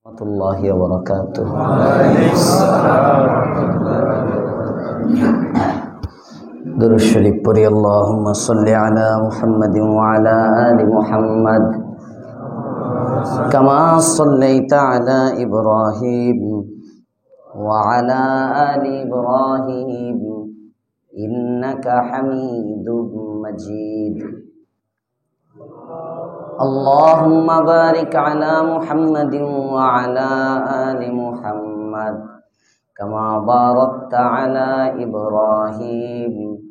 warahmatullahi wabarakatuh. Durud syarif puri Allahumma salli ala Muhammadin wa ala ali Muhammad kama sallaita ala Ibrahim wa ala ali Ibrahim innaka Hamidum Majid. Allahumma barik ala Muhammadin wa ala ali Muhammad kama barakta ala Ibrahim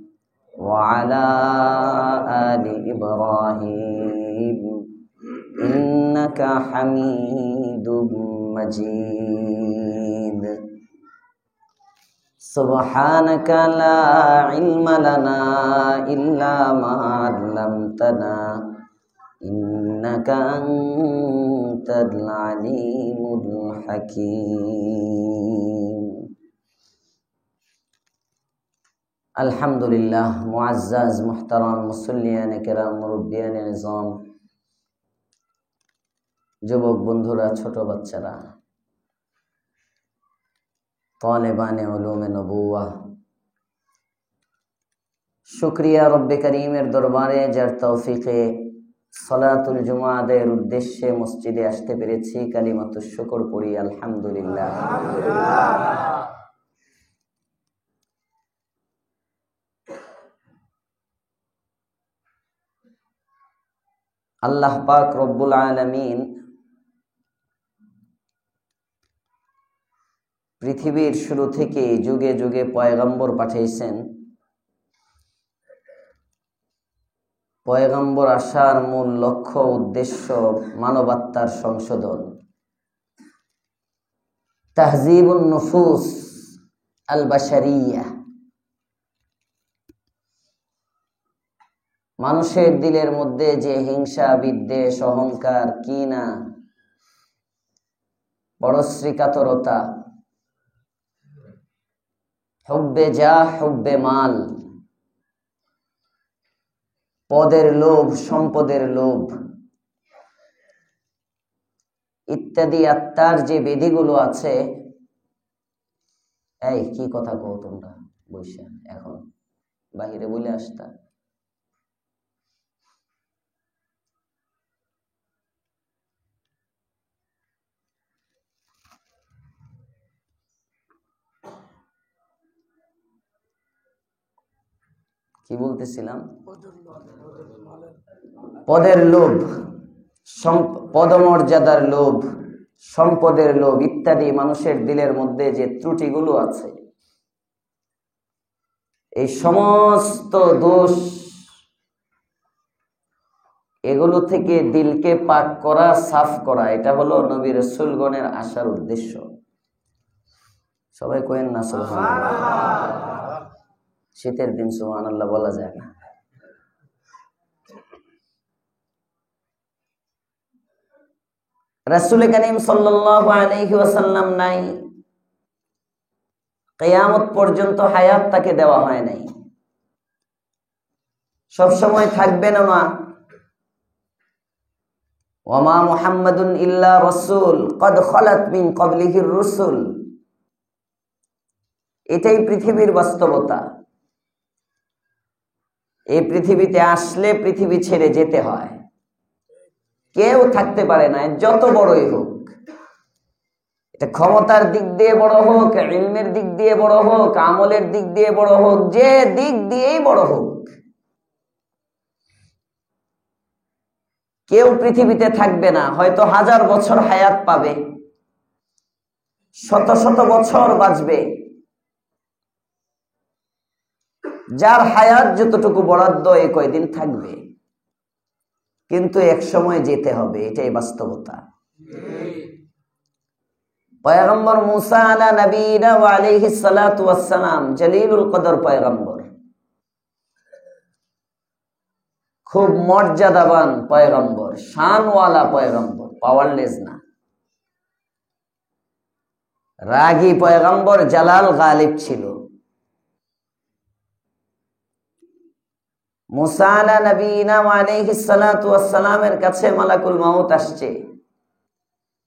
wa ala ali Ibrahim innaka Hamidum Majid. Subhanaka la ilma lana illa ma 'allamtana innaka antal alimul hakim. Alhamdulillah, muazzaz muhtaram মুসল্লিয়ান কিরাম মুরব্বিয়ান নিজাম, যুবক বন্ধুরা, ছোট বাচ্চারা, তালেবানে উলুমে নবুওয়াহ, শুকরিয়া রব্বে করিমের দরবারে যার তৌফিকে সালাতুল জুমা আদায়ের উদ্দেশ্যে মসজিদে আসতে পেরেছি। কালিমাতুশ শুকর পড়ি আলহামদুলিল্লাহ। আল্লাহ পাক রব্বুল আলামিন পৃথিবীর শুরু থেকে যুগে যুগে পয়গম্বর পাঠিয়েছেন। পয়গম্বর আসার মূল লক্ষ্য উদ্দেশ্য মানবাত্মার সংশোধন, তাহজিবুন নুফুস আল বাশারিয়া, মানুষের দিলের মধ্যে যে হিংসা, বিদ্বেষ, অহংকার, কিনা, পরশ্রী কাতরতা, হুব্বে জাহ, হুব্বে মাল, পদের লোভ, সম্পদের লোভ ইত্যাদি আত্মার যে বেধিগুলো আছে। এই কি কথা কও তোমরা বৈশা, এখন বাহিরে বলে আসতা। কি বলতেছিলাম? পদের লোভ, পদমর্যাদার লোভ, সম্পদের লোভ ইত্যাদি মানুষের দিলের মধ্যে যে ত্রুটিগুলো আছে, এই সমস্ত দোষ, এগুলো থেকে দিলকে পাক করা, সাফ করা, এটা হলো নবী রাসূলগণের আসার উদ্দেশ্য। সবাই কইেন না সুবহানাল্লাহ। শীতের দিন সুবহানাল্লাহ বলা যায় না। রাসূল করিম সাল্লাল্লাহু আলাইহি ওয়াসাল্লাম নাই, কিয়ামত পর্যন্ত হায়াত তাকে দেওয়া হয় নাই, সব সময় থাকবেন না। ওয়া মা মুহাম্মাদুন ইল্লা রাসূল ক্বাদ খালাত মিন ক্বাবলিহির রুসুল, এটাই পৃথিবীর বাস্তবতা। এই পৃথিবীতে আসলে পৃথিবী ছেড়ে যেতে হয়, কেউ থাকতে পারে না, যত বড়ই হোক। এটা ক্ষমতার দিক দিয়ে বড় হোক, ইলমের দিক দিয়ে বড় হোক, আমলের দিক দিয়ে বড় হোক, যে দিক দিয়েই বড় হোক, কেউ পৃথিবীতে থাকবে না। হয়তো 1000 বছর হায়াত পাবে, শত শত বছর বাঁচবে, যার হায়াত যতটুকু বরাদ্দ এই কয়দিন থাকবে, কিন্তু এক সময় যেতে হবে, এটাই বাস্তবতা। পয়গম্বর মুসা আলা নবীনা ওয়া আলাইহিস সালাতু ওয়াস সালাম জলিলুল কদর পয়গম্বর, খুব মর্যাদাবান পয়গম্বর, শানওয়ালা পয়গম্বর, পাওয়ারলেস না। রাগী পয়গম্বর, জালাল গালিব ছিল। মুসা আলা নবীনা ওয়া আলাইহিস সালাতু ওয়াস সালামের কাছে মালাকুল মাউত আসছে।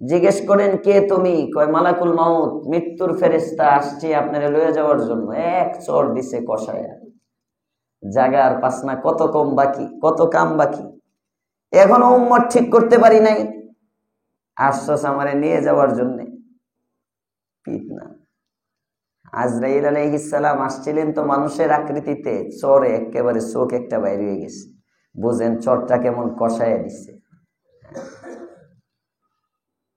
জিজ্ঞেস করেন কে তুমি? কয় মালাকুল মাউত, মৃত্যুর ফেরেশতা, আসছি আপনারে লয়ে যাওয়ার জন্য। এক চর দিছে কষায়া। জাগার পাসনা কত কম বাকি, কত কাম বাকি, এখনো উম্মত ঠিক করতে পারি নাই, আশ্বাস আমারে নিয়ে যাওয়ার জন্য। ফিতনা। আজরাইল আলাইহিস সালাম আসছিলেন তো মানুষের আকৃতিতে, চরে একেবারে চোখ একটা বাইরে হয়ে গেছে। বুঝেন চরটা কেমন কষায়া দিছে।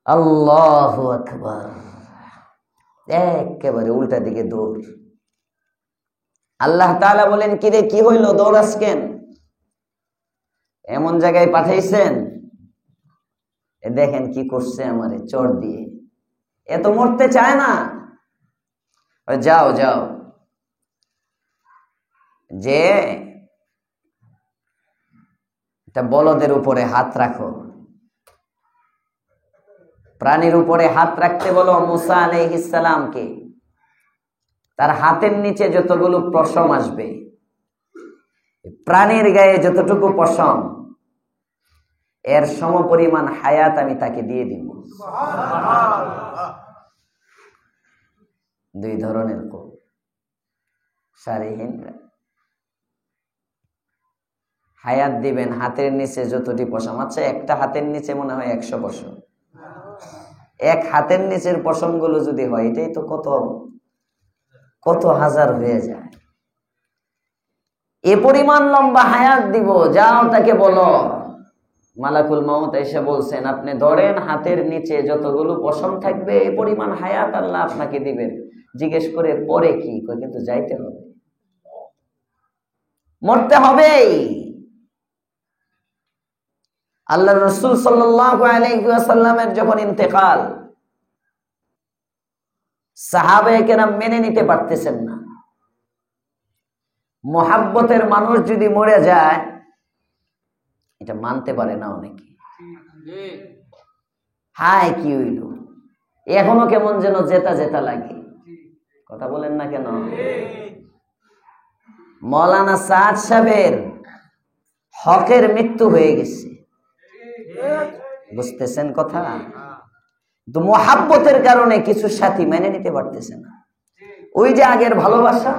আল্লাহু আকবার। একেবারে উল্টা দিকে দৌড়। আল্লাহ তাআলা বলেন, কিরে কি হইল, দৌড়াস কেন? এমন জায়গায় পাঠাইছেন, দেখেন কি করছে আমারে চর দিয়ে। এ তো মরতে চায় না। যাও যাও, যে এটা বলদের উপরে হাত রাখো, প্রাণীর উপরে হাত রাখতে বলো মুসা আলাইহিস সালামকে। তার হাতের নিচে যতগুলো পশম আসবে, প্রাণীর গায়ে যতটুকু পশম, এর সমপরিমাণ হায়াত আমি তাকে দিয়ে দিব। দুই ধরনের কোন সারিহীনরা হায়াত দিবেন হাতের নিচে যতটি পশম। আচ্ছা, একটা হাতের নিচে মনে হয় 100 পশম। এক হাতের নিচের পশম গুলো যদি হয়, এটাই তো কত কত হাজার হয়ে যায়। এ পরিমাণ লম্বা হায়াত দিব। যাও তাকে বলো, মালাকুল মাউত এসে বলছেন আপনি ধরেন, হাতের নিচে যতগুলো পশম থাকবে এ পরিমাণ হায়াত আল্লাহ আপনাকে দিবেন। জিজ্ঞেস করে পরে কি? কিন্তু যাইতে হবে, মরতে হবেই। আল্লাহ রাসূল সাল্লাল্লাহু আলাইহি ওয়াসাল্লামের যখন ইন্তেকাল, সাহাবায়ে কেরাম মেনে নিতে পারতেছেন না। মোহাব্বতের মানুষ যদি মরে যায়, এটা মানতে পারে না অনেকে। হায় কি হইল, এখনো কেমন যেন জেতা জেতা লাগে। কথা বলেন না কেন? মৌলানা সাদ সাহেবের হকের মৃত্যু হয়ে গেছে, বুঝতেছেন কথা? তো মোহাব্বতের কারণে কিছু সাথী মেনে নিতে পারতেছে না। ওই যে আগের ভালোবাসা,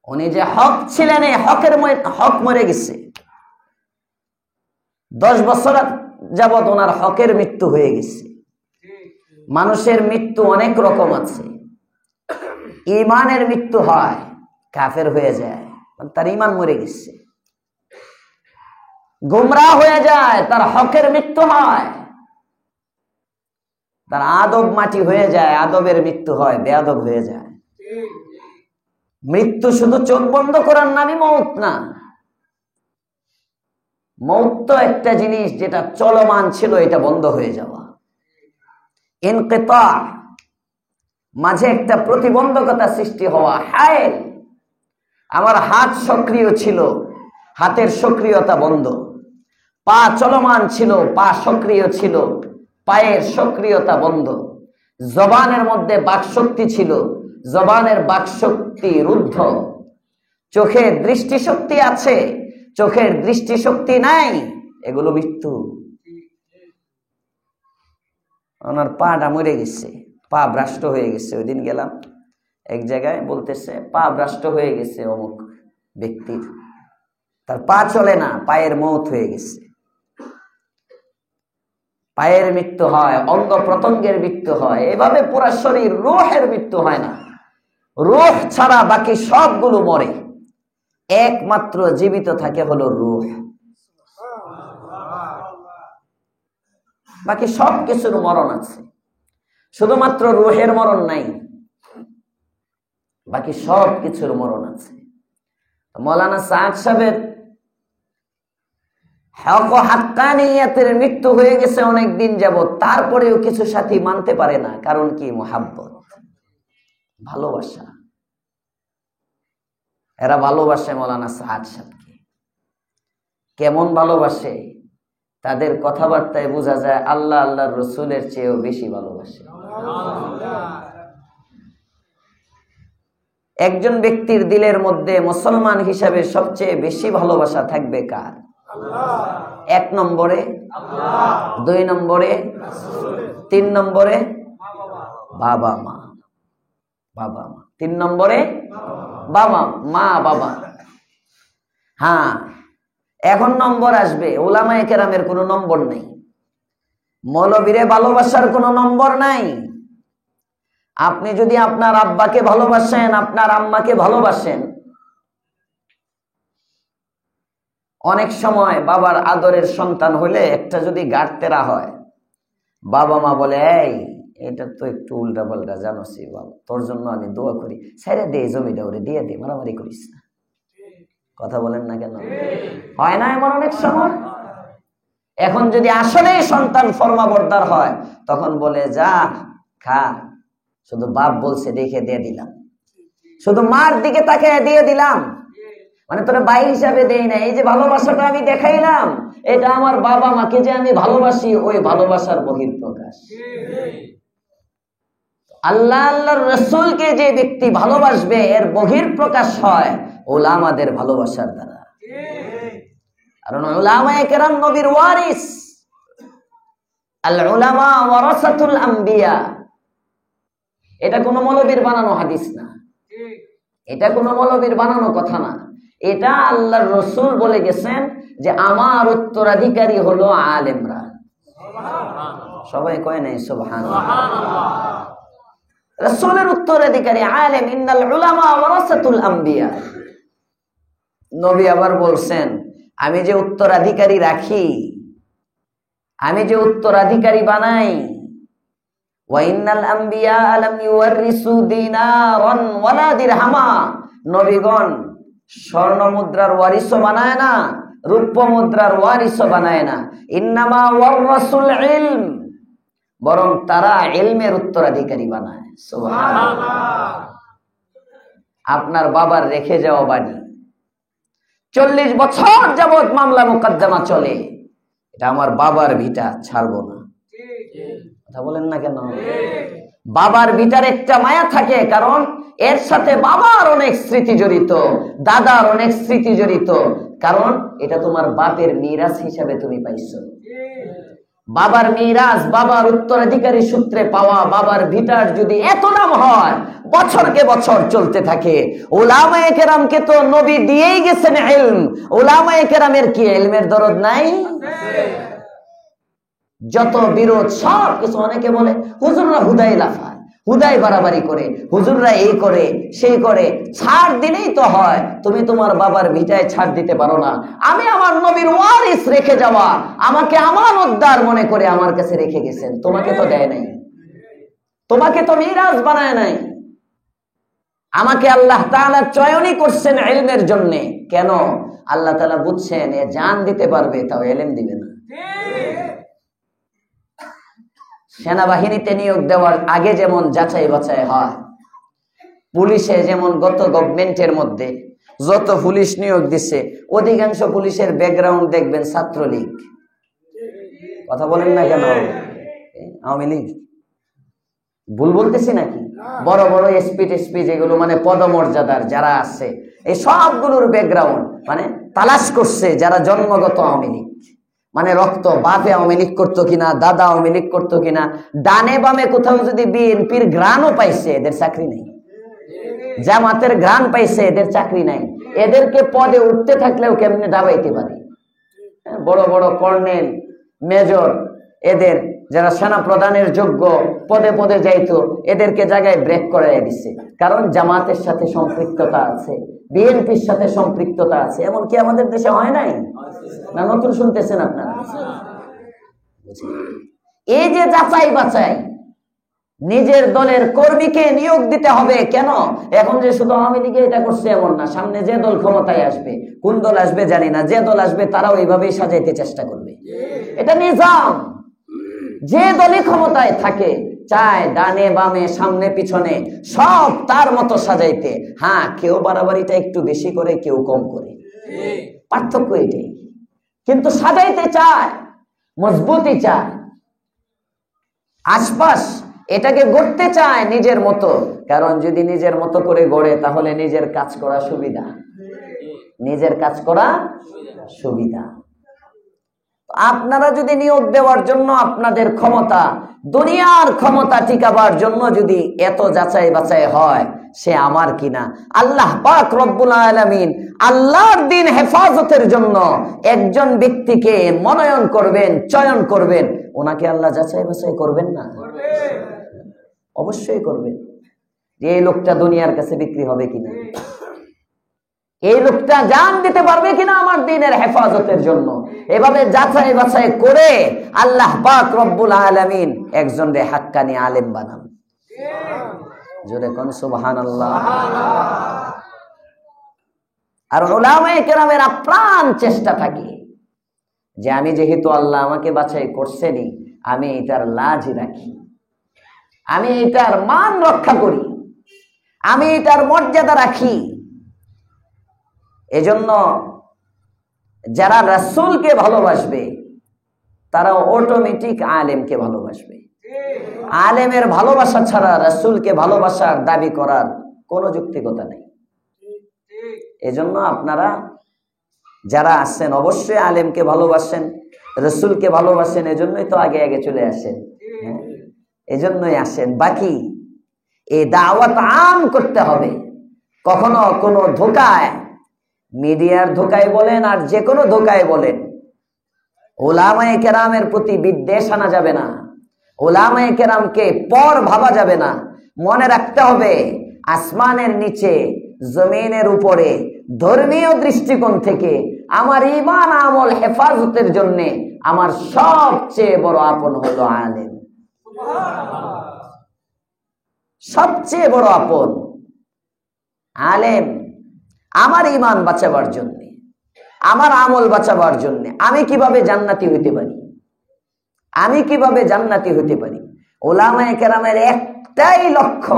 উনি যে হক ছিলেন, এই হকের হক মরে গেছে। 10 বছর যাবৎ ওনার হকের মৃত্যু হয়ে গেছে। মানুষের মৃত্যু অনেক রকম আছে। ইমানের মৃত্যু হয়, কাফের হয়ে যায়, তার ইমান মরে গেছে। গুমরাহ হয়ে যায়, তার হকের মৃত্যু হয়। তার আদব মাটি হয়ে যায়, আদবের মৃত্যু হয়, বেয়াদব হয়ে যায়। মৃত্যু শুধু চোখ বন্ধ করার নামই মউত না। মউত তো একটা জিনিস যেটা চলমান ছিল, এটা বন্ধ হয়ে যাওয়া। ইনকিতা, মাঝে একটা প্রতিবন্ধকতা সৃষ্টি হওয়া। হায়েল, আমার হাত সক্রিয় ছিল, হাতের সক্রিয়তা বন্ধ। পা চলমান ছিল, পা সক্রিয় ছিল, পায়ের সক্রিয়তা বন্ধ। জবানের মধ্যে বাকশক্তি ছিল, জবানের বাকশক্তি রুদ্ধ। চোখের দৃষ্টিশক্তি আছে, চোখের দৃষ্টিশক্তি নাই, এগুলো মৃত্যু। ওনার পাটা মরে গেছে, পা ভ্রষ্ট হয়ে গেছে। ওই দিন গেলাম এক জায়গায়, বলতেছে পা ভ্রষ্ট হয়ে গেছে অমুক ব্যক্তির, তার পা চলে না, পায়ের মউত হয়ে গেছে। পায়ের মৃত্যু হয়, অঙ্গ প্রত্যঙ্গের মৃত্যু হয়, এভাবে পুরা শরীর, রূহের মৃত্যু হয় না। রূহ ছাড়া বাকি সবগুলো মরে, একমাত্র জীবিত থাকে হলো রূহ। বাকি সব কিছুর মরণ আছে, শুধুমাত্র রূহের মরণ নাই, বাকি সব কিছুর মরণ আছে। মৌলানা সাদ সাহেবের হক ও হাক্কানিয়াতের মৃত্যু হয়ে গেছে অনেক দিন যাবত, তারপরেও কিছু সাথী মানতে পারে না। কারণ কি? মোহাব্বত, ভালোবাসা। এরা ভালোবাসে মৌলানা সাদ সাহেবকে। কেমন ভালোবাসে? তাদের কথাবার্তায় বোঝা যায় আল্লাহ আল্লাহর রসুলের চেয়েও বেশি ভালোবাসে। একজন ব্যক্তির দিলের মধ্যে মুসলমান হিসাবে সবচেয়ে বেশি ভালোবাসা থাকবে কার? 1 নম্বরে 2 নম্বরে, 3 নম্বরে বাবা মা। 3 নম্বরে বাবা মা বাবা। হ্যাঁ, এখন নম্বর আসবে। উলামায়ে কেরামের কোনো নম্বর নেই, মৌলবীরে ভালোবাসার কোনো নম্বর নাই। আপনি যদি আপনার আব্বাকে ভালোবাসেন, আপনার আম্মাকে ভালোবাসেন, অনেক সময় বাবার আদরের সন্তান হলে একটা যদি গাড়তেরা হয়, বাবা মা বলে এই এটা তো একটু উল্টা পাল্টা জানোসি বাবা, তোর জন্য আমি দোয়া করি, ছেড়ে দে জমিটা, ওরে দিয়ে দে, মারামারি করিস না। কথা বলেন না কেন? হয় না এমন অনেক সময়? এখন যদি আসলে সন্তান ফরমাবরদার হয়, তখন বলে যা খা, শুধু বাপ বলছে দেখে দিয়ে দিলাম, শুধু মার দিকে তাকে দিয়ে দিলাম, মানে তোরা ভাই হিসাবে দেই না। এই যে ভালোবাসাটা আমি দেখাইলাম, এটা আমার বাবা মাকে যে আমি ভালোবাসি, ওই ভালোবাসার বহিঃপ্রকাশ। আল্লাহ আল্লাহর রাসূলকে যে ব্যক্তি ভালোবাসবে, এর বহিঃপ্রকাশ হয় উলামাদের ভালোবাসার দ্বারা। কারণ উলামায়ে কেরাম নবীর ওয়ারিস, আল উলামা ওয়ারাসাতুল আম্বিয়া। এটা কোনো মৌলবীর বানানো হাদিস না, এটা কোনো মৌলবীর বানানো কথা না। এটা আল্লাহর রাসূল বলে গেছেন যে আমার উত্তরাধিকারী হলো আলেমরা। সবাই কয় নাই সুবহানাল্লাহ? রাসূলের উত্তরাধিকারী আলেম, ইন্নাল উলামা ওয়ারাসাতুল আম্বিয়া। নবী আবার বলছেন আমি যে উত্তরাধিকারী রাখি, আমি যে উত্তরাধিকারী বানাই, ওয়া ইন্নাল আম্বিয়া লাম ইউরিসু দিনারান ওয়ালা দিরহামা। নবীগণ স্বর্ণ মুদ্রার ওয়ারিসও বানায় না, রূপ্য মুদ্রার ওয়ারিসও বানায় না। ইন্নামা ওয়ারাসুল ইলম, বরং তারা ইলমের উত্তরাধিকারী বানায়। সুবহানাল্লাহ। আপনার বাবার রেখে যাওয়া বাড়ি 40 বছর যাবত মামলা মোকদ্দমা চলে, এটা আমার বাবার ভিটা, ছাড়বো না। কথা বলেন না কেন? বাবার ভিটার একটা মায়া থাকে, কারণ এর সাথে বাবার অনেক স্মৃতি জড়িত, দাদার অনেক স্মৃতি জড়িত, কারণ এটা তোমার বাপের মিরাস হিসাবে তুমি পাইছো। বাবার মিরাস, বাবার উত্তরাধিকারী সূত্রে পাওয়া বাবার ভিটার যদি এত দাম হয়, বছরকে বছর চলতে থাকে। উলামায়ে কেরামকে তো নবী দিয়েই গেছেন ইলম, উলামায়ে কেরামের কি ইলমের দরদ নাই? যত বিরোধ সব কিছু, অনেকে বলে হুজুররা হুদাই লাফায়, হুদাই বাড়াবাড়ি করে, হুজুররা এই করে সেই করে, ছাড় দিলেই তো হয়। তুমি তোমার বাবার ভিটায় ছাড় দিতে পারো না। আমি আমার নবীর ওয়ারিস রেখে যাওয়া, আমাকে আমানতদার মনে করে আমার কাছে রেখে গেছেন, তোমাকে তো দেয় নাই, তোমাকে তো মিরাজ বানায় নাই। আমাকে আল্লাহ তাআলা চয়নই করছেন ইলমের জন্য। কেন? আল্লাহ তাআলা বুঝছেন এ জান দিতে পারবে, তাও ইলম দিবে না। সেনাবাহিনীতে নিয়োগ দেওয়ার আগে যেমন যাচাই বাছাই হয়, পুলিশে যেমন গত গভর্নমেন্টের মধ্যে যত পুলিশ নিয়োগ দিচ্ছে, অধিকাংশ পুলিশের ব্যাকগ্রাউন্ড দেখবেন ছাত্রলীগ। কথা বলেন না কেন? আওয়ামী লীগ। ভুল বলতেছি নাকি? বড় বড় এসপি যেগুলো মানে পদমর্যাদার যারা আছে, এই সবগুলোর ব্যাকগ্রাউন্ড মানে তালাশ করছে যারা জন্মগত আওয়ামী লীগ, মানে রক্ত, বাপে আওয়ামী লীগ করতো কিনা, দাদা আওয়ামী লীগ করতো কিনা, ডানে বামে কোথাও যদি বিএনপির ঘ্রাণও পাইছে, এদের চাকরি নেই। জামাতের ঘ্রাণ পাইছে, এদের চাকরি নাই। এদেরকে পদে উঠতে থাকলেও কেমনে দাবাইতে পারে। বড় বড় কর্নেল, মেজর, এদের যারা সেনা প্রধানের যোগ্য পদে পদে যাইতো, এদেরকে জায়গায় ব্রেক করাই দিচ্ছে। কারণ জামাতের সাথে সম্পৃক্ততা আছে, বিএনপির সাথে সম্পৃক্ততা আছে। এমনকি আমাদের দেশে হয় নাই না? নতুন শুনতেছেন আপনারা? এই যে যাচাই বাছাই, নিজের দলের কর্মীকে নিয়োগ দিতে হবে। কেন? এখন যে শুধু আওয়ামী লীগে এটা করছে এমন না, সামনে যে দল ক্ষমতায় আসবে, কোন দল আসবে জানি না, যে দল আসবে তারাও এইভাবেই সাজাইতে চেষ্টা করবে। এটা নিজাম। যে দলই ক্ষমতায় থাকে চায় ডানে বামে সামনে পিছনে সব তার মতো সাজাইতে। হ্যাঁ, কেউ বাড়াবাড়িটা একটু বেশি করে, কেউ কম করে, পার্থক্য এটাই। কিন্তু সাজাইতে চায়, মজবুতি চায়, আশপাশ এটাকে গড়তে চায় নিজের মতো। কারণ যদি নিজের মতো করে গড়ে, তাহলে নিজের কাজ করা সুবিধা, নিজের কাজ করা সুবিধা। আপনারা যদি নিয়োগ দেওয়ার জন্য আপনাদের ক্ষমতা, দুনিয়ার ক্ষমতা টিকাবার জন্য যদি এত যাচাই বাছাই হয়, সে আমার কিনা? আল্লাহ পাক রব্বুল আলামিন আল্লাহর দ্বীন হেফাজতের জন্য একজন ব্যক্তিকে মনোনয়ন করবেন, চয়ন করবেন, ওনাকে আল্লাহ যাচাই বাছাই করবেন না? অবশ্যই করবেন। যে এই লোকটা দুনিয়ার কাছে বিক্রি হবে কিনা, এই লোকটা জান দিতে পারবে কিনা আমার দ্বীনের হেফাজতের জন্য। এভাবে যাচাই বাছাই করে আল্লাহ পাক রব্বুল আলামিন একজন রে হাক্কানি আলেম বানান। জোরে কোন সুবহানাল্লাহ। আর উলামায়ে কেরামের আপ্রাণ চেষ্টা থাকে যে আমি যেহেতু আল্লাহ আমাকে বাছাই করছেনই, আমি এটার লাজ রাখি, আমি এটার মান রক্ষা করি, আমি এটার মর্যাদা রাখি। এজন্য যারা রাসূলকে ভালোবাসবে তারা অটোমেটিক আলেমকে ভালোবাসবে। আলেমের ভালোবাসা ছাড়া রাসূলকে ভালোবাসার দাবি করার কোনো যৌক্তিকতা নেই। এজন্য আপনারা যারা আসছেন অবশ্যই আলেমকে ভালোবাসেন, রাসূলকে ভালোবাসেন, এজন্যই তো আগে আগে চলে আসেন। এজন্যই আসেন। বাকি এই দাওয়াত আম করতে হবে। কখনো কোনো ধোকায়, মিডিয়ার ধোকায় বলেন আর যে কোনো ধোকায় বলেন, উলামায়ে কেরামের প্রতি বিদ্বেষ আনা যাবে না, উলামায়ে কেরামকে পর ভাবা যাবে না। মনে রাখতে হবে আসমানের নিচে জমিনের উপরে ধর্মীয় দৃষ্টিকোণ থেকে আমার ঈমান আমল হেফাজতের জন্য আমার সবচেয়ে বড় আপন হলো আলেম। সবচেয়ে বড় আপন আলেম। আমার ঈমান বাঁচাবার জন্য, আমার আমল বাঁচাবার জন্য আমি কিভাবে জান্নাতি হইতে পারি, আমি কিভাবে জান্নাতি হইতে পারি? উলামায়ে কেরামের একটাই লক্ষ্য,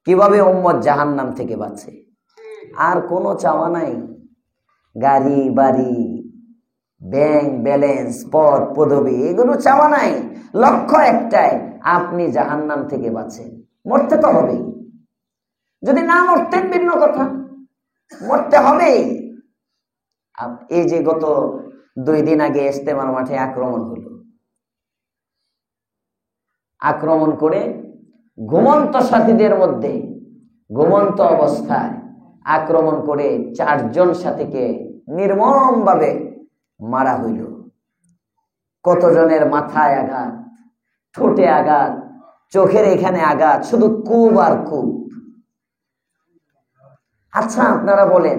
কিভাবে উম্মত জাহান্নাম থেকে বাঁচে। আর কোনো চাওয়া নাই গাড়ি বাড়ি, ব্যাংক ব্যালেন্স, পদ পদবি, এগুলো চাওয়া নাই। লক্ষ্য একটাই, আপনি জাহান্নাম থেকে বাঁচেন। মরতে তো হবেই, যদি না মরতেন ভিন্ন কথা, মরতে হবেই। এই যে গত 2 দিন আগে ইজতেমার মাঠে আক্রমণ হলো, আক্রমণ করে ঘুমন্ত সাথীদের মধ্যে ঘুমন্ত অবস্থায় আক্রমণ করে 4 জন সাথীকে নির্মম ভাবে মারা হইল। কতজনের মাথায় আঘাত, ঠোঁটে আঘাত, চোখের এখানে আঘাত, শুধু কূপ আর কূপ। আচ্ছা আপনারা বলেন,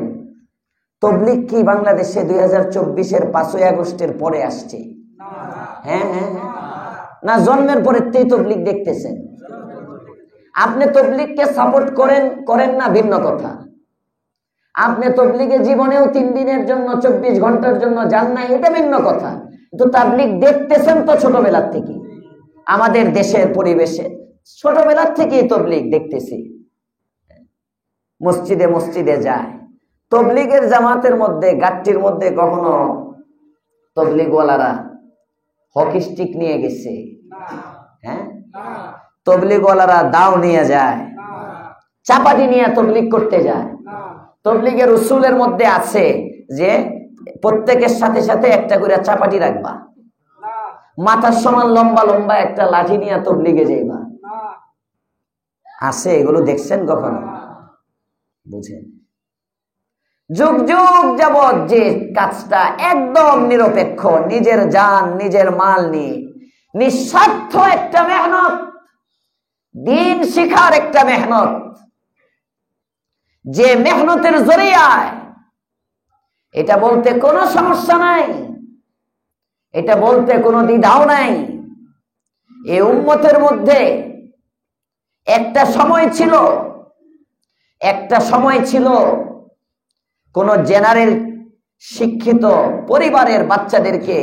তবলিগ কি বাংলাদেশে 2024-এর 5ই আগস্টের পরে আসছে? হ্যাঁ হ্যাঁ হ্যাঁ, না জন্মের পরেতেই তবলিগ দেখতেছেন? আপনি তবলিগকে সাপোর্ট করেন না ভিন্ন কথা, আপনি তবলিগে জীবনেও 3 দিনের জন্য 24 ঘন্টার জন্য যান না, এটা ভিন্ন কথা। কিন্তু তাবলিগ দেখতেছেন তো ছোটবেলার থেকে, আমাদের দেশের পরিবেশে ছোটবেলার থেকেই তবলিগ দেখতেছি। মসজিদে মসজিদে যায়, তবলিগের জামাতের মধ্যে গাট্টির মধ্যে কখনো তবলিগওয়ালারা হকি স্টিক নিয়ে গেছে? হ্যাঁ, তবলিগওয়ালারা দাও নিয়ে যায়, চাপাটি নিয়ে তবলিগ করতে যায়। তবলিগের উসুলের মধ্যে আছে যে প্রত্যেকের সাথে সাথে একটা করে চাপাটি রাখবা, মাথার সমান লম্বা লম্বা একটা লাঠি নিয়ে তবলিগে যাইবা। আছে এগুলো? দেখছেন কখনো? বুঝেন? যুগ যুগ যাবৎ যে কাজটা একদম নিরপেক্ষ, নিজের জান নিজের মাল নিয়ে নিঃস্বার্থ একটা মেহনত, দিন শিখার একটা মেহনত, যে মেহনতের জরিয়ায়, এটা বলতে কোনো সমস্যা নাই, এটা বলতে কোনো দ্বিধাও নাই। এই উম্মতের মধ্যে একটা সময় ছিল কোন জেনারেল শিক্ষিত পরিবারের বাচ্চাদেরকে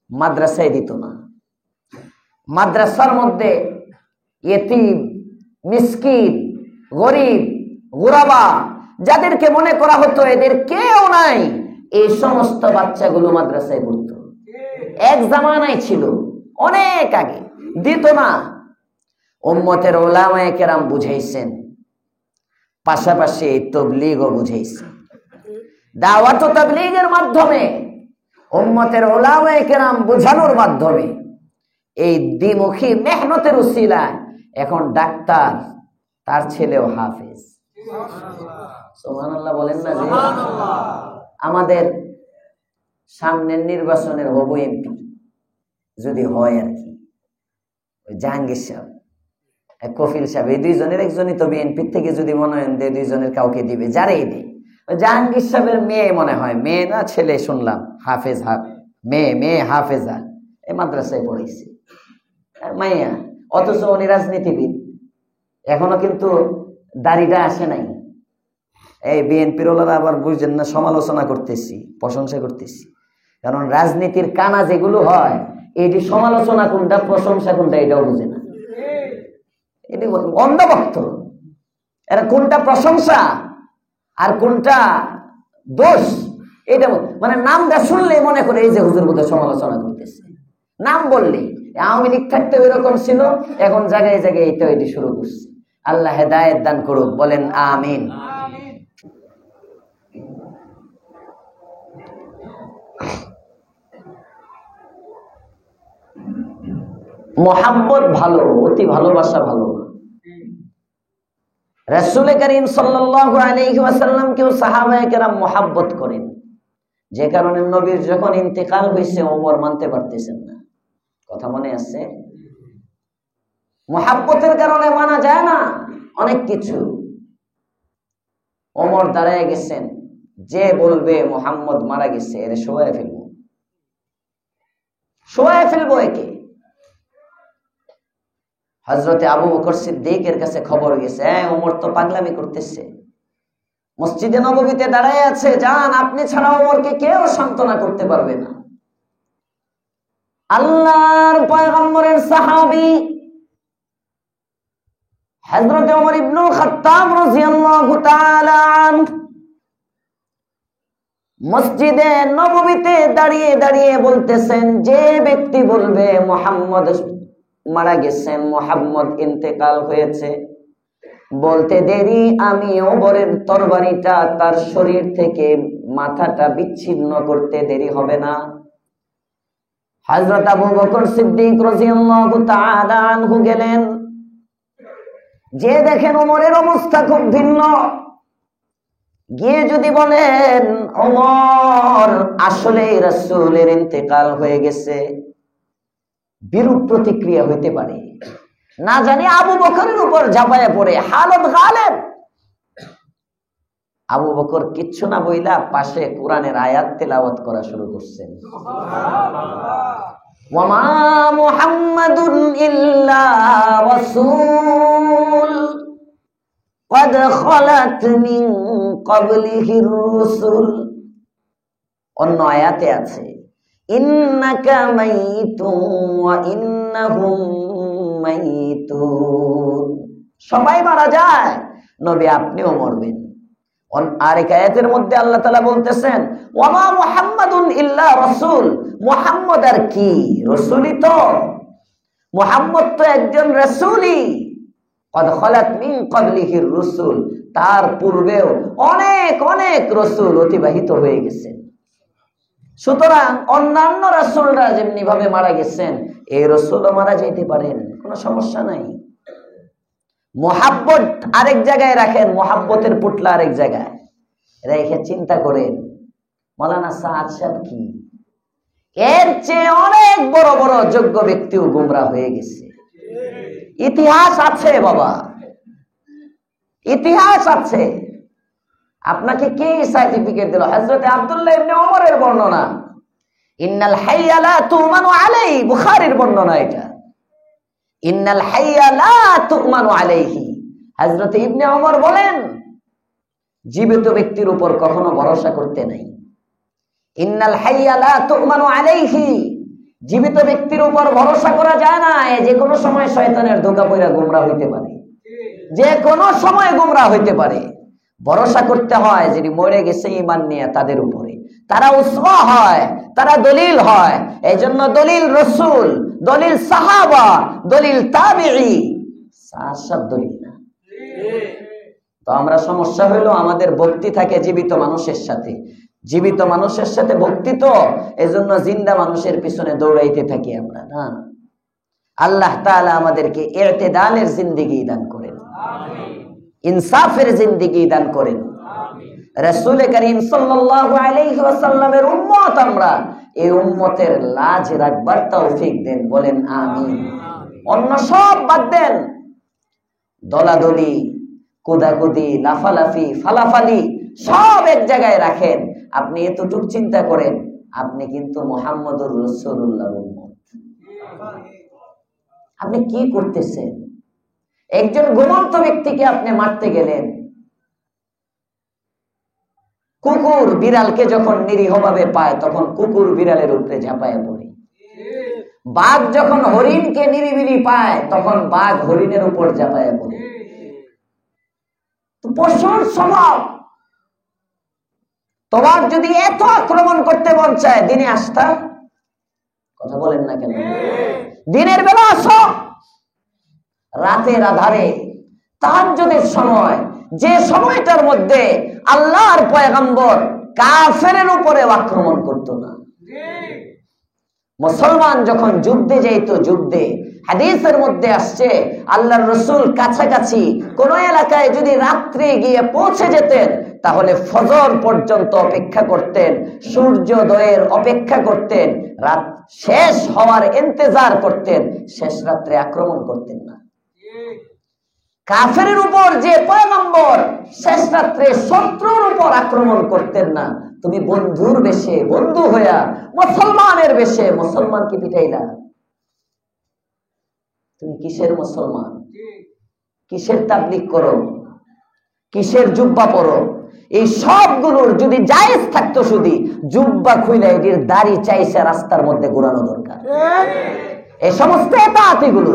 মাদ্রাসায় দিত না। মাদ্রাসার মধ্যে ইতিম, মিসকিন, গরিব, গুরাবা, যাদেরকে মনে করা হতো এদের কেউ নাই, এই সমস্ত বাচ্চাগুলো মাদ্রাসায় পড়তো। এক জামানায় ছিল, অনেক আগে দিত না। উম্মতের উলামায়ে কেরাম বুঝাইছেন, পাশাপাশি তবলিগও বুঝাইছেন। দাওয়াত ও তাবলীগের মাধ্যমে উম্মতের উলামায়ে কেরাম বোঝানোর মাধ্যমে, এই দ্বিমুখী মেহনতের উসিলায় এখন ডাক্তার, তার ছেলেও হাফেজ। সুবহানাল্লাহ বলেন না যে? আমাদের সামনের নির্বাচনের হবু এমপি যদি হয় আর কি, জাহাঙ্গীর সাহেব, কফিল সাহেব, এই দুইজনের একজনই তো বিএনপির থেকে যদি মনোনয়ন দেয়, দুইজনের কাউকে দিবে, যারাই দেয়। জাহাঙ্গীর সাহেবের মেয়ে মনে হয়, মেয়ে না ছেলে শুনলাম, হাফেজ, মেয়ে হাফেজা, এই মাদ্রাসায় পড়েছে মাইয়া, অথচ উনি রাজনীতিবিদ, এখনো কিন্তু দাড়িটা আসে নাই। এই বিএনপির ওলারা আবার বুঝছেন না, সমালোচনা করতেছি, প্রশংসা করতেছি, কারণ রাজনীতির কানা যেগুলো হয়, এটি সমালোচনা কোনটা, প্রশংসা কোনটা, এটাও বুঝে না, এটি অন্ধভক্ত। এরা কোনটা প্রশংসা আর কোনটা দোষ, এটা মানে নামটা শুনলেই মনে করে এই যে হুজুর বোধহয় সমালোচনা করতেছে। নাম বললেই আওয়ামী লীগ থাকতে এরকম ছিল, এখন জায়গায় জায়গায় এটা এটি শুরু করছে। আল্লাহ হেদায়েত দান করুক, বলেন আমিন। মোহাব্বত ভালো, অতি ভালোবাসা ভালো। রাসূল করিম সাল্লাল্লাহু আলাইহি ওয়াসাল্লামকেও সাহাবায়ে কেরাম মোহাব্বত করেন, যে কারণে নবীর যখন ইন্তেকাল হয়েছে ওমর মানতে পারতেছেন না। কথা মনে আছে? মোহাব্বতের কারণে মানা যায় না অনেক কিছু। ওমর দাঁড়ায় গেছেন, যে বলবে মুহাম্মদ মারা গেছে এর শোয়ায় ফেলবো একে। হযরতে আবু বকর সিদ্দিকের কাছে খবর গেছে, ওমর তো পাগলামি করতেছে, মসজিদে নববীতে দাঁড়ায় আছে, যান, আপনি ছাড়া ওমরকে কেউ সান্ত্বনা করতে পারবে না। আল্লাহর পয়গম্বরের সাহাবী হযরত ওমর ইবনুল খাত্তাব রাদিয়াল্লাহু তাআলা আনহু মসজিদে নববীতে দাঁড়িয়ে দাঁড়িয়ে বলতেছেন, যে ব্যক্তি বলবে মুহাম্মদ মারা গেছেন, মুহাম্মদ ইন্তেকাল হয়েছে, বলতে দেরি আমি ওমরের তরবারিটা তার শরীর থেকে মাথাটা বিচ্ছিন্ন করতে দেরি হবে না। হযরত আবু বকর সিদ্দিক রাদিয়াল্লাহু তাআলা আনহু গেলেন, যে দেখেন ওমরের অবস্থা খুব ভিন্ন, গিয়ে যদি বলেন ওমর আসলেই রাসূলের ইন্তেকাল হয়ে গেছে, বিরূপ প্রতিক্রিয়া হইতে পারে, না জানি আবু বকরের উপর ঝাঁপায়া পড়ে হালত গালেব। আবু বকর কিচ্ছু না বইলা পাশে কোরআনের আয়াত তেলাওয়াত করা শুরু করছেন। ওয়ামা মুহাম্মাদুন ইল্লা রাসূল ক্বাদ খালাত মিন ক্বাবলিহির রাসূল। অন্য আয়াতে আছে ইন্নাকা মাইতুন ওয়া ইন্নাহুম মাইতুন, সবাই মারা যায়, নবী আপনিও মরবেন। আরেক আয়াতের মধ্যে আল্লাহ তাআলা বলতেছেন ওয়ামা মুহাম্মাদুন ইল্লা রাসূল, মুহাম্মদ আর কি, রাসূলই তো, মুহাম্মদ তো একজন রাসূলই। ক্বাদ খালাত মিন ক্বাবলিহির রাসূল, তার পূর্বেও অনেক অনেক রাসূল অতিবাহিত হয়ে গেছেন। সুতরাং অন্যান্য রাসূলরা যেমনি ভাবে মারা গেছেন, এই রাসূলও মারা যেতে পারেন, কোনো সমস্যা নাই। মোহাব্বত আরেক জায়গায় রাখেন, মোহাব্বতের পুটলা আরেক জায়গায় রেখে চিন্তা করেন মাওলানা সাদ সাহেব কি, এর চেয়ে অনেক বড় বড় যোগ্য ব্যক্তিও গোমরাহ হয়ে গেছে। ইতিহাস আছে বাবা, ইতিহাস আছে। আপনাকে কে সার্টিফিকেট দিল? হযরত আব্দুল্লাহ ইবনে ওমরের বর্ণনা, ইন্নাল হাইয়া লা তুমানু আলাইহি, বুখারীর বর্ণনা এটা, ইন্নাল হাইয়া লা তুমানু আলাইহি। হযরত ইবনে ওমর বলেন, জীবিত ব্যক্তির উপর কখনো ভরসা করতে নাই। ইন্নাল হাইয়া লা তুমানু আলাইহি, জীবিত ব্যক্তির উপর ভরসা করা যায় না, যে কোনো সময় শয়তানের ধোঁকা পড়া গোমরাহ হইতে পারে, যে কোনো সময় গোমরাহ হইতে পারে। ভরসা করতে হয় যিনি মরে গেছে ঈমান নিয়ে, তাদের উপরে, তারা উসওয়া হয়, তারা দলিল হয়। এই জন্য দলিল রাসূল, দলিল সাহাবা, দলিল তাবিঈ, সব দলিল না। তো আমরা সমস্যা হইলো আমাদের ভক্তি থাকে জীবিত মানুষের সাথে, জীবিত মানুষের সাথে ভক্তি তো, এজন্য জিন্দা মানুষের পিছনে দৌড়াইতে থাকি আমরা না। আল্লাহ তাআলা আমাদেরকে ইতিদালের জিন্দেগি দান করেন, ইনসাফের জিন্দেগি দান করেন। রাসূল করিম সাল্লাল্লাহু আলাইহি ওয়াসাল্লামের উম্মত আমরা, এই উম্মতের লাজ রাখবার তৌফিক দেন, বলেন আমিন। অন্য সব বাদ দেন, দলাদলি, কুদাকুদি, লাফালাফি, ফালাফালি সব এক জায়গায় রাখেন। আপনি এতটুক চিন্তা করেন, আপনি কিন্তু মুহাম্মদুর রাসূলুল্লাহর উম্মত। আপনি কি করতেছেন? একজন ঘুমন্ত ব্যক্তিকে আপনি মারতে গেলেন। কুকুর বিড়ালকে যখন নিরীহভাবে পায়, তখন কুকুর বিড়ালের উপরে ঝাঁপায় পড়ে। বাঘ যখন হরিণকে নিরিবিলি পায়, তখন বাঘ হরিণের উপর ঝাঁপায় পড়ে। পশুর স্বভাব। তোমার যদি এত আক্রমণ করতে মন চায়, দিনে আসতা? কথা বলেন না কেন? দিনের বেলা আসো, রাতের আধারে, তাহাজ্জুদের সময়, যে সময়টার মধ্যে আল্লাহর পয়গম্বর কাফেরের উপরে আক্রমণ করতো না। মুসলমান যখন যুদ্ধে যাইতো, যুদ্ধে হাদিসের মধ্যে আসছে আল্লাহর রাসূল কাছাকাছি কোন এলাকায় যদি রাত্রে গিয়ে পৌঁছে যেতেন, তাহলে ফজর পর্যন্ত অপেক্ষা করতেন, সূর্যোদয়ের অপেক্ষা করতেন, রাত শেষ হওয়ার ইন্তজার করতেন, শেষ রাত্রে আক্রমণ করতেন না। কাফেরের উপর যে পয়গম্বর শেষ রাত্রে শত্রুর উপর আক্রমণ করতেন না, তুমি বন্ধুর বেশে, বন্ধু হইয়া মুসলমানের বেশে মুসলমানকে পিটাইলা। তুমি কিসের মুসলমান? কিসের তাবলীগ করো? কিসের জুব্বা পরো? এই সবগুলোর যদি জায়েজ থাকতো, শুধু জুব্বা খুইলা এটির দাড়ি চাইছে রাস্তার মধ্যে ঘোরানো দরকার। এই সমস্ত এতাআতিগুলো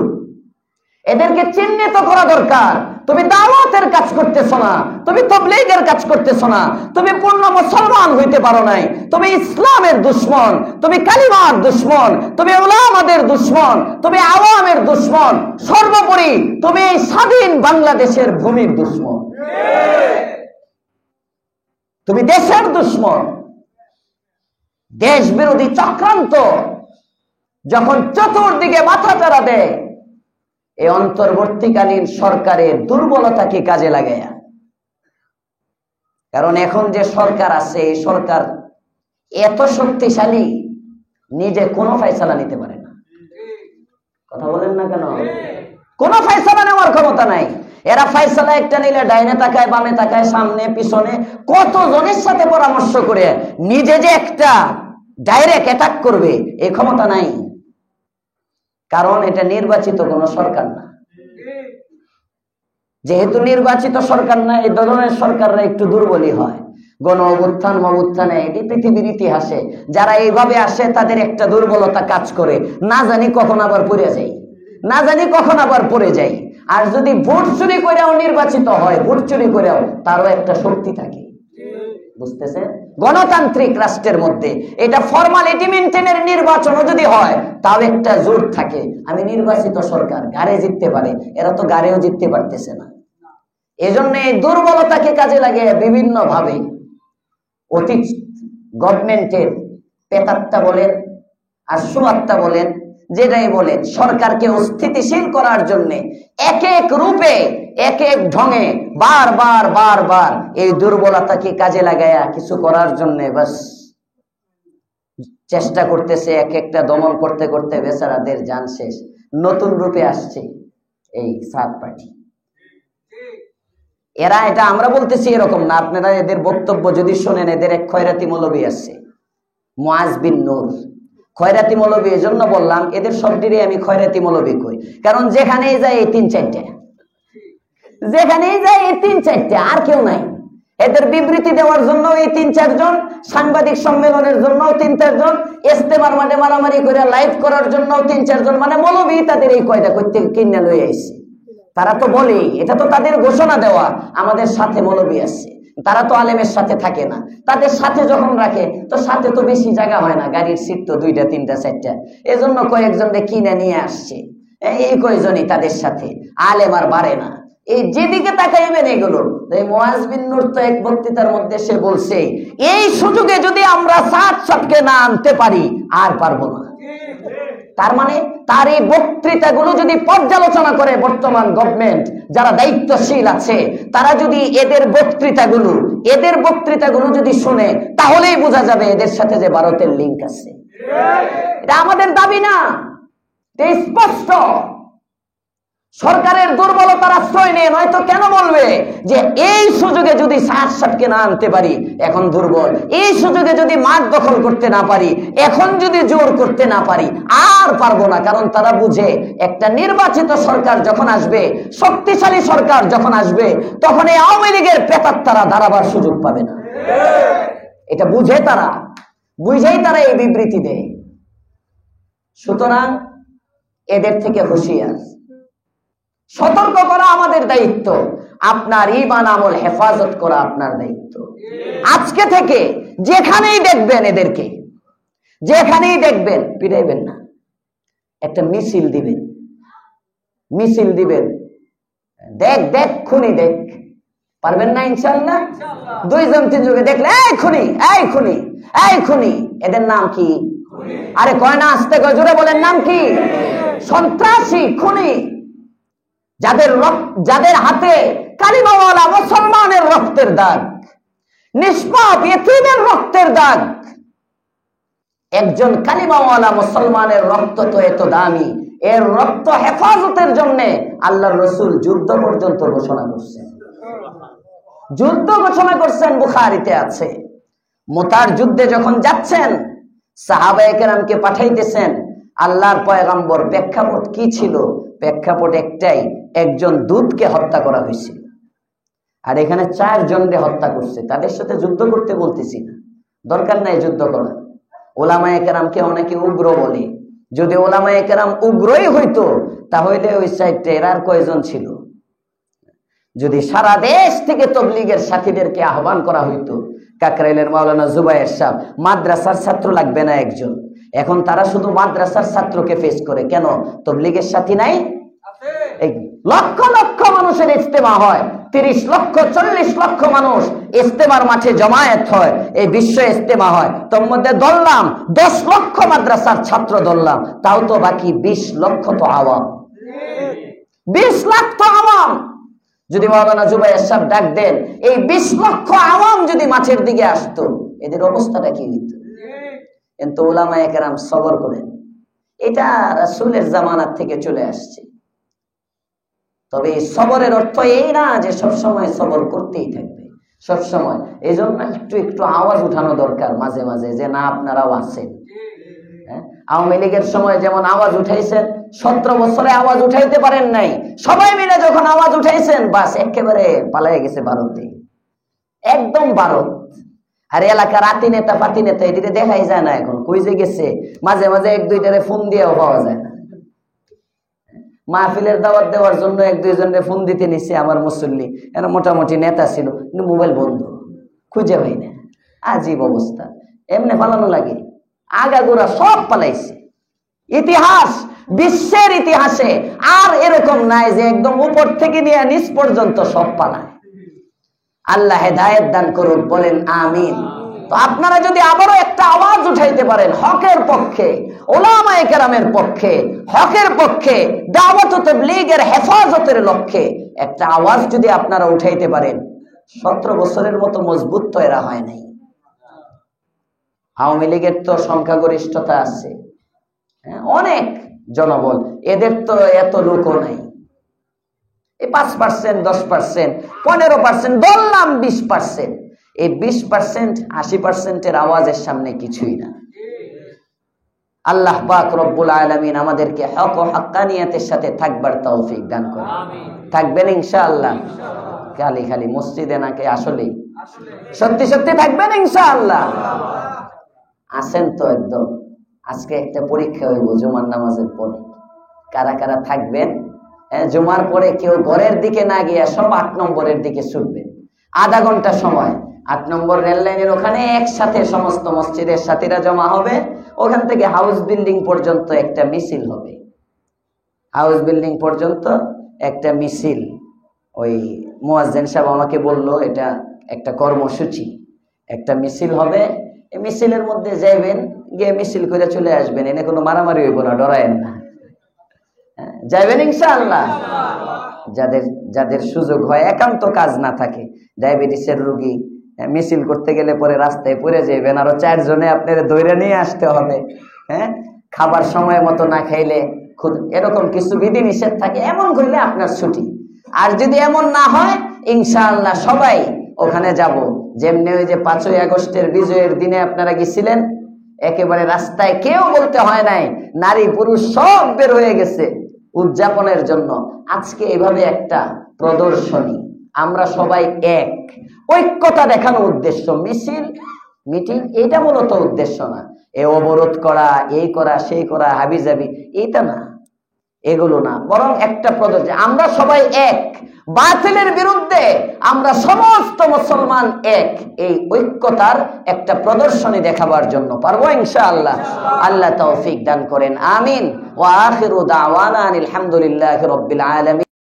এদেরকে চিহ্নিত করা দরকার। তুমি দাওয়াতের কাজ করতেছ না, তুমি তাবলীগের কাজ করতেছ না, তুমি পূর্ণ মুসলমান হইতে পারো নাই, তুমি ইসলামের দুশমন, তুমি কালিমার দুশমন, তুমি উলামাদের দুশমন, তুমি আওয়ামের দুশমন, সর্বোপরি তুমি এই স্বাধীন বাংলাদেশের ভূমির দুশমন, তুমি দেশের দুশমন। দেশ বিরোধী চক্রান্ত যখন চতুর্দিকে মাথা চাড়া দেয়, এই অন্তর্বর্তীকালীন সরকারের দুর্বলতাকে কাজে লাগায়। কারণ এখন যে সরকার আছে, এই সরকার এত শক্তিশালী, নিজে কোনো ফয়সালা নিতে পারে না। কথা বলেন না কেন? কোনো ফয়সালা নেওয়ার ক্ষমতা নাই। এরা ফয়সালা একটা নিলে ডাইনে তাকায়, বামে তাকায়, সামনে পিছনে কত জনের সাথে পরামর্শ করে নিজে যে একটা ডাইরেক্ট অ্যাটাক করবে, এই ক্ষমতা নাই। কারণ এটা নির্বাচিত কোন সরকার না। যেহেতু নির্বাচিত সরকার না, এই ধরনের সরকাররা একটু দুর্বলই হয়। গণ অভ্যুত্থানে, এটি পৃথিবীর ইতিহাসে যারা এইভাবে আসে, তাদের একটা দুর্বলতা কাজ করে, না জানি কখন আবার পড়ে যাই, না জানি কখন আবার পড়ে যাই। আর যদি ভোট চুরি করেও নির্বাচিত হয়, ভোট চুরি করেও তারও একটা শক্তি থাকে। বুঝতেছে? গণতান্ত্রিক রাষ্ট্রের মধ্যে এটা ফরমালিটি মেনটেনের নির্বাচনও যদি হয়, তাও একটা জোর থাকে। আমি নির্বাচিত সরকার, গাড়ে জিততে পারে, এরা তো গাড়েও জিততে পারতেছে না। এজন্য এই দুর্বলতাকে কাজে লাগে বিভিন্ন ভাবে অতীত গভর্নমেন্টের পেতাত্তা বলেন আর সুয়াত্তা বলেন, যেটাই বলেন, সরকারকে অস্থিতিশীল করার জন্য এক এক রূপে, এক এক ঢঙে বারবার এই দুর্বলতাকে কাজে লাগায়া কিছু করার জন্য বাস চেষ্টা করতেছে। এক একটা দমন করতে করতে বেচারাদের জান শেষ। নতুন রূপে আসছে এই সাত পার্টি। এরা, এটা আমরা বলতেছি এরকম না, আপনারা এদের বক্তব্য যদি শোনেন, এদের এক খয়রাতি মৌলবী আছে, মুআজ বিন নূর। খয়রাতি মৌলবী এজন্য বললাম, এদের সবটিরই আমি খয়রাতি মৌলবী কই, কারণ যেখানেই যায় এই তিন চারটে, যেখানেই যায় এই তিন চারটে, আর কেউ নাই। এদের বিবৃতি দেওয়ার জন্য এই তিন চারজন, সাংবাদিক সম্মেলনের জন্য তিন চারজন, ইস্তেমার মাঠে মারামারি করে লাইভ করার জন্য তিন চারজন, মানে মৌলবী তাদের এই কয়টা করতে কিনে লয়ে আইছে। তারা তো বলে, এটা তো তাদের ঘোষণা দেওয়া, আমাদের সাথে মৌলবী আছে। তারা তো আলেমের সাথে থাকে না, তাদের সাথে যখন রাখে তো সাথে তো বেশি জায়গা হয় না, গাড়ির সিট তো 2টা 3টা 4টা, এজন্য কয়েকজনকে কিনে নিয়ে আসছে। এই কয়েকজনই তাদের সাথে, আলেম আর বাড়ে না। এই যেদিকে তাকাইবেন এগুলো। এই মুআজ বিন নূর তো এক বক্তৃতার মধ্যে সে বলছে, এই সুযোগে যদি আমরা সাত সাতকে না আনতে পারি আর পারবো না। তার মানে তার এই বক্তৃতাগুলো যদি পর্যালোচনা করে বর্তমান গভর্নমেন্ট যারা দায়িত্বশীল আছে, তারা যদি এদের বক্তৃতাগুলো যদি শুনে, তাহলেই বোঝা যাবে এদের সাথে যে ভারতের লিঙ্ক আছে। এটা আমাদের দাবি না, এটা স্পষ্ট। সরকারের দুর্বলতার আশ্রয় নিয়ে নয়তো কেন বলবে যে এই সুযোগে যদি ৬০-৬০কে না আনতে পারি এখন দুর্বল, এই সুযোগে যদি মাঠ দখল করতে না পারি, এখন যদি জোর করতে না পারি আর পারবো না। কারণ তারা বুঝে একটা নির্বাচিত সরকার যখন আসবে, শক্তিশালী সরকার যখন আসবে, তখন এই আওয়ামী লীগের পেতার তারা দাঁড়াবার সুযোগ পাবে না। এটা বুঝেই তারা এই বিবৃতি দেয়। সুতরাং এদের থেকে হুঁশিয়ার, সতর্ক করা আমাদের দায়িত্ব, আপনার ঈমান আমল হেফাজত করা আপনার দায়িত্ব। আজকে থেকে যেখানেই দেখবেন এদেরকে, যেখানেই দেখবেন পিটাইবেন না, একটা মিছিল দিবেন। দেখ খুনি দেখ, পারবেন না ইনশাআল্লাহ? 2-3 দেখলে এই খুনি, এদের নাম কি? আরে কয় না, আস্তে কয়, জোরে বলেন নাম কি? সন্ত্রাসী, খুনি, যাদের হাতে কালিমাওয়ালা মুসলমানের রক্তের দাগ, নিষ্পাপ ইতিমের রক্তের দাগ। একজন কালিমাওয়ালা মুসলমানের রক্ত তো এত দামি, এর রক্ত হেফাজতের জন্য আল্লাহর রাসূল যুদ্ধ পর্যন্ত ঘোষণা করছেন। বুখারীতে আছে, মুতার যুদ্ধে যখন যাচ্ছেন, সাহাবায়ে কেরামকে পাঠাইতেছেন আল্লাহর পয়গম্বর। প্রেক্ষাপট কি ছিল? প্রেক্ষাপট একটাই, একজন দূতকে হত্যা করা হয়েছিল, আর এখানে 4 জনকে হত্যা করছে। তাদের সাথে যুদ্ধ করতে বলতেছি না, দরকার নাই যুদ্ধ করা। ওলামায়ে কেরামকে অনেকে উগ্র বলে, যদি ওলামায়ে কেরাম উগ্রই হইতো তাহলে ওই সাইডে এর আর কয়জন ছিল? যদি সারা দেশ থেকে তাবলীগের সাথীদেরকে আহ্বান করা হইতো, কাকরাইলের মাওলানা জুবায়ের সাহেব, মাদ্রাসার ছাত্র লাগবে না একজন। এখন তারা শুধু মাদ্রাসার ছাত্রকে ফেস করে, কেন? তাবলীগের সাথী নাই। এই লক্ষ লক্ষ মানুষের ইজতেমা হয়, 30 লক্ষ 40 লক্ষ মানুষ ইজতেমার মাঠে জমায়েত হয়, এই বিশ্ব ইজতেমা হয়। তোর মধ্যে ধরলাম 10 লক্ষ মাদ্রাসার ছাত্র ধরলাম, তাও তো বাকি 20 লক্ষ তো আওয়াম, 20 লাখ তো আওয়াম। যদি মাওলানা জুবায়ের সাহেব ডাক দেন, এই 20 লক্ষ আওয়াম যদি মাঠের দিকে আসতো, এদের অবস্থাটা কি হইতো? কিন্তু উলামায়ে কেরাম সবর করেন। এটা রাসূলের জামানাত থেকে চলে আসছে। তবে এই সবরের অর্থ এই না যে সবসময় সবর করতেই থাকবে, সবসময়। এই জন্য একটু আওয়াজ উঠানো দরকার মাঝে মাঝে, যে না আপনারাও আছেন। আওয়ামী লীগের সময় যেমন আওয়াজ উঠাইছেন, 17 বছরে আওয়াজ উঠাইতে পারেন নাই, সবাই মিলে যখন আওয়াজ উঠাইছেন, বাস একেবারে পালাইয়া গেছে ভারতে, একদম ভারত। আর এলাকার আতি নেতা পাতি নেতা এদিকে দেখাই যায় না, এখন কই যে গেছে। মাঝে মাঝে 1-2টারে ফোন দিয়েও পাওয়া যায় না। মাহফিলের দাওয়াত দেওয়ার জন্য 1-2 জনের ফোন দিতে নিচ্ছে আমার মুসল্লি, এর মোটামুটি নেতা ছিল, কিন্তু মোবাইল বন্ধ, খুঁজে পাই না। আজীব অবস্থা, এমনি পালানো লাগে, আগাগোড়া সব পালাইছে। ইতিহাস, বিশ্বের ইতিহাসে আর এরকম নাই যে একদম উপর থেকে নিয়ে নিচ পর্যন্ত সব পালায়। আল্লাহ হেদায়েত দান করুক, বলেন আমিন। তো আপনারা যদি আবারও একটা আওয়াজ উঠাইতে পারেন হকের পক্ষে, উলামায়ে কেরামের পক্ষে, হকের পক্ষে, দাওয়াত ও তাবলীগের হেফাজতের লক্ষ্যে একটা আওয়াজ যদি আপনারা উঠাইতে পারেন, 17 বছরের মতো মজবুত তো এরা হয় নাই। আওয়ামী লীগের তো সংখ্যাগরিষ্ঠতা আছে, অনেক জনবল, এদের তো এত লোকও নাই। এই 5%, 10%, 15%, ধরলাম 20%, এই 20%, 80%-এর আওয়াজের সামনে কিছুই না। আল্লাহ পাক রব্বুল আলামিন আমাদেরকে হক ও হাক্কানিয়াতের সাথে থাকবার তৌফিক দান করুন। থাকবেন ইনশাআল্লাহ? খালি মসজিদে নাকি আসলেই সত্যি সত্যি থাকবেন ইনশাআল্লাহ? আসেন তো একদম। আজকে একটা পরীক্ষা হইব জুমার নামাজের পরে, কারা কারা থাকবেন। জুমার পরে কেউ ঘরের দিকে না গিয়া সব 8 নম্বরের দিকে ছুটবেন। আধা ঘন্টা সময় 8 নম্বর রেল লাইনের ওখানে একসাথে সমস্ত মসজিদের সাথীরা জমা হবে। ওখান থেকে হাউস বিল্ডিং পর্যন্ত একটা মিছিল হবে, হাউস বিল্ডিং পর্যন্ত একটা মিছিল। ওই মুয়াজ্জিন সাহেব আমাকে বলল এটা একটা কর্মসূচি, একটা মিছিল হবে, এই মিছিলের মধ্যে যাইবেন, গিয়ে মিছিল করে চলে আসবেন, এনে কোনো মারামারি হইব না, ডরায়েন না, যাইবেন ইনশাআল্লাহ। যাদের যাদের সুযোগ হয়, একান্ত কাজ না থাকে, ডায়াবেটিসের রোগী মিছিল করতে গেলে পরে রাস্তায় পড়ে যাইবেন, আরো 4 জনে আপনারা দৌড়ে নিয়ে আসতে হবে, খাবার সময় মতো না খাইলে এরকম কিছু বিধি নিষেধ থাকে, এমন করলে আপনার ছুটি। আর যদি এমন না হয়, ইনশাআল্লাহ সবাই ওখানে যাব। যেমনি ওই যে 5ই আগস্টের বিজয়ের দিনে আপনারা গেছিলেন, একেবারে রাস্তায় কেউ বলতে হয় নাই, নারী পুরুষ সব বের হয়ে গেছে উদযাপনের জন্য। আজকে এভাবে একটা প্রদর্শনী, আমরা সবাই এক, ঐক্যতা দেখানোর উদ্দেশ্য, মিছিল মিটিং এটা মূলত উদ্দেশ্য না। এ অবরোধ করা, এই করা, সেই করা, হাবিজাবি, এইটা না, এগুলো না, বরং একটা প্রদর্শনী, আমরা সবাই এক, বাতিলের বিরুদ্ধে আমরা সমস্ত মুসলমান এক, এই ঐক্যতার একটা প্রদর্শনী দেখাবার জন্য পারবো ইনশাআল্লাহ। আল্লাহ তৌফিক দান করেন, আমিন। ওয়া আখিরু দাওয়ানা আলহামদুলিল্লাহি রাব্বিল আলামিন।